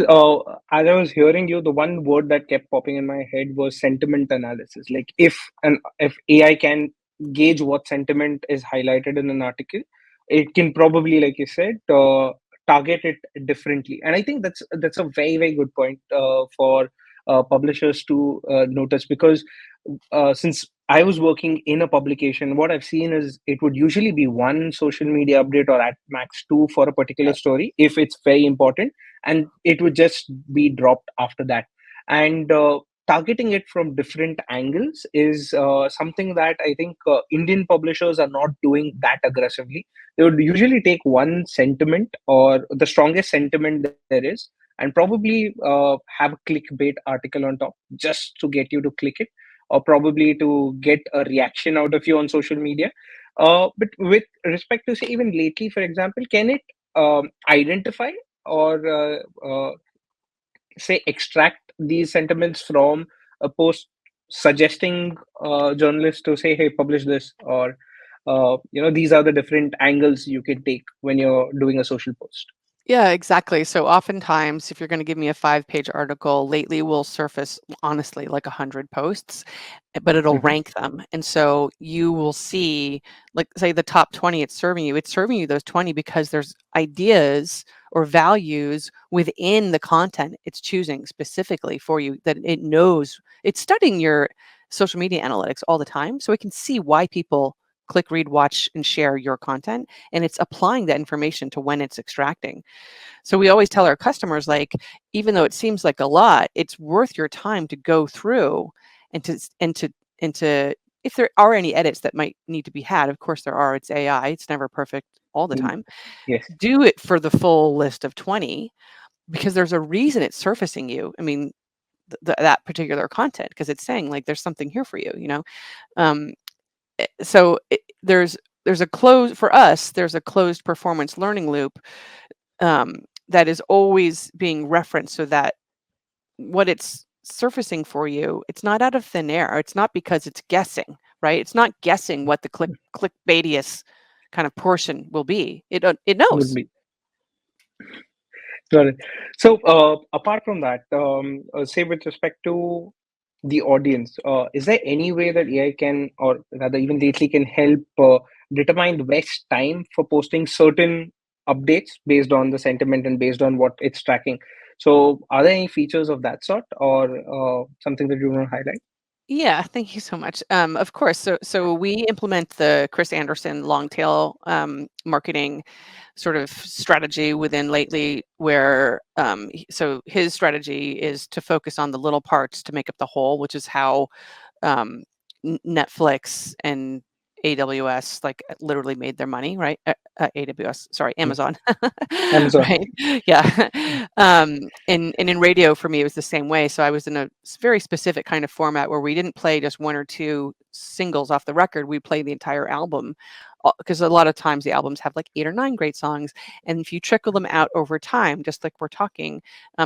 as I was hearing you, the one word that kept popping in my head was sentiment analysis. Like if AI can gauge what sentiment is highlighted in an article, it can probably, like you said, target it differently. And I think that's a very good point for publishers to notice, because since I was working in a publication, what I've seen is it would usually be one social media update or at max two for a particular story if it's very important, and it would just be dropped after that. And targeting it from different angles is something that I think Indian publishers are not doing that aggressively. They would usually take one sentiment or the strongest sentiment there is, and probably have a clickbait article on top just to get you to click it, or probably to get a reaction out of you on social media. But with respect to, say, even lately, for example, can it identify or say extract these sentiments from a post, suggesting journalists to say, hey, publish this, or these are the different angles you can take when you're doing a social post? Yeah, exactly. So oftentimes, if you're going to give me a 5-page article, Lately will surface, honestly, like 100 posts, but it'll Mhm. rank them. And so you will see, like, say the top 20 it's serving you those 20 because there's ideas or values within the content it's choosing specifically for you that it knows. It's studying your social media analytics all the time. So it can see why people click, read, watch, and share your content. And it's applying that information to when it's extracting. So we always tell our customers, like, even though it seems like a lot, it's worth your time to go through and to if there are any edits that might need to be had, of course there are, it's AI, it's never perfect all the Mm, time. yes. Do it for the full list of 20 because there's a reason it's surfacing you. I mean, that particular content, because it's saying like there's something here for you, you know. Um, so there's a closed for us. There's a closed performance learning loop that is always being referenced, so that what it's surfacing for you, it's not out of thin air. It's not because it's guessing, right? It's not guessing what the clickbaitious kind of portion will be. It Would knows. be. Got it. So, apart from that, say with respect to the audience, is there any way that AI can, or rather even lately, can help determine the best time for posting certain updates based on the sentiment and based on what it's tracking? So, are there any features of that sort, or something that you want to highlight? Yeah, thank you so much. Of course. So we implement the Chris Anderson long tail marketing sort of strategy within Lately, where so his strategy is to focus on the little parts to make up the whole, which is how um, Netflix and AWS like literally made their money, right? AWS, sorry, Mm. Amazon, Amazon. right? Yeah. And in radio for me, it was the same way. So I was in a very specific kind of format where we didn't play just one or two singles off the record. We played the entire album, because a lot of times the albums have like 8 or 9 great songs, and if you trickle them out over time, just like we're talking,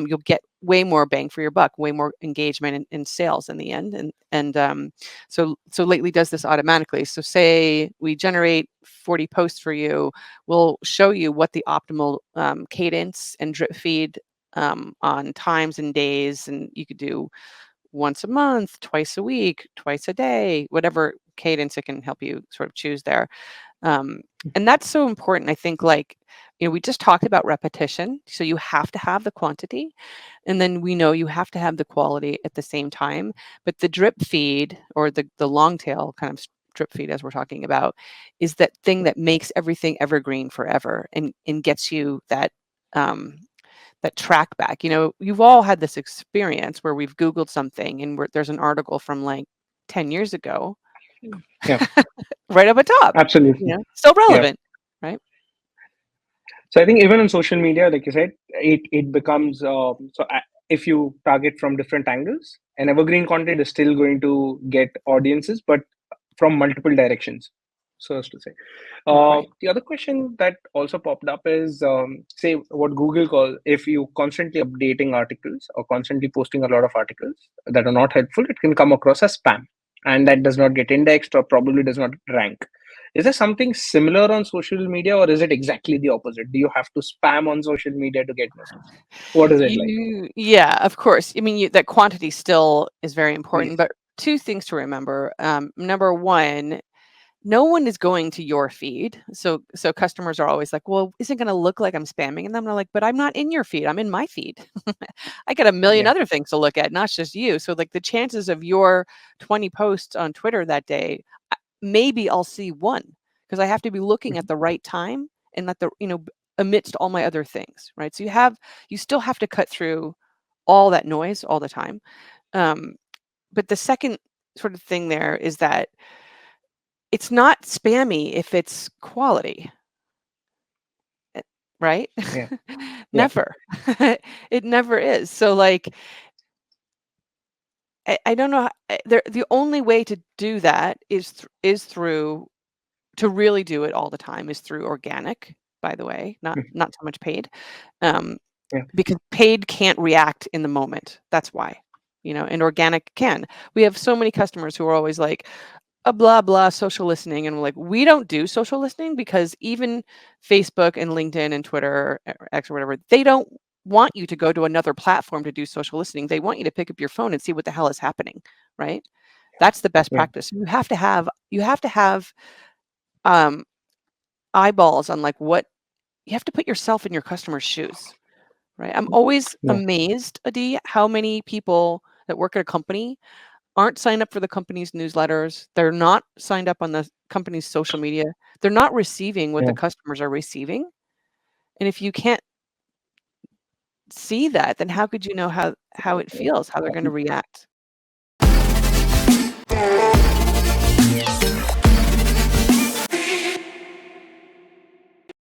you'll get way more bang for your buck, way more engagement and sales in the end. So Lately does this automatically. So say we generate 40 posts for you, we'll show you what the optimal cadence and drip feed on times and days, and you could do once a month, twice a week, twice a day, whatever cadence it can help you sort of choose there. Um, and that's so important. I think, like, we just talked about repetition. So you have to have the quantity, and then we know you have to have the quality at the same time. But the drip feed, or the long tail kind of drip feed, as we're talking about, is that thing that makes everything evergreen forever, and gets you um, that track back. You've all had this experience where we've Googled something and there's an article from like 10 years ago, Yeah, right up at top, absolutely. still Yeah. relevant, right? So I think even on social media, like you said, it becomes if you target from different angles, an evergreen content is still going to get audiences, but from multiple directions, so as to say. Right. The other question that also popped up is, say, what Google call, if you constantly updating articles or constantly posting a lot of articles that are not helpful, it can come across as spam, and that does not get indexed or probably does not rank. Is there something similar on social media, or is it exactly the opposite? Do you have to spam on social media to get noticed? What is it like? Yeah, of course. I mean, that quantity still is very Yes. important, but two things to remember. Number one, no one is going to your feed. So customers are always like, "Well, isn't going to look like I'm spamming?" And I'm like, "But I'm not in your feed. I'm in my feed. I got a million Yeah. other things to look at, not just you." So like the chances of your 20 posts on Twitter that day, maybe I'll see one because I have to be looking at Mhm. the right time and at the, amidst all my other things, right? So you still have to cut through all that noise all the time. Um, but the second sort of thing there is that it's not spammy if it's quality, eh, right? Yeah. Yeah. Never. It never is. So like I don't know. The only way to do that is through to really do it all the time is through organic. By the way, Mhm. not so much paid, um, Yeah. because paid can't react in the moment. That's why, and organic can. We have so many customers who are always like, a blah blah social listening, and we're like, we don't do social listening because even Facebook and LinkedIn and Twitter or X or whatever, they don't want you to go to another platform to do social listening. They want you to pick up your phone and see what the hell is happening, right? That's the best Yeah. practice. You have to have um eyeballs on like what you have to put yourself in your customer's shoes, right? I'm always Yeah. amazed, Adi, how many people that work at a company aren't signed up for the company's newsletters. They're not signed up on the company's social media. They're not receiving what Yeah. the customers are receiving. And if you can't see that, then how could you know how it feels, how they're going to react?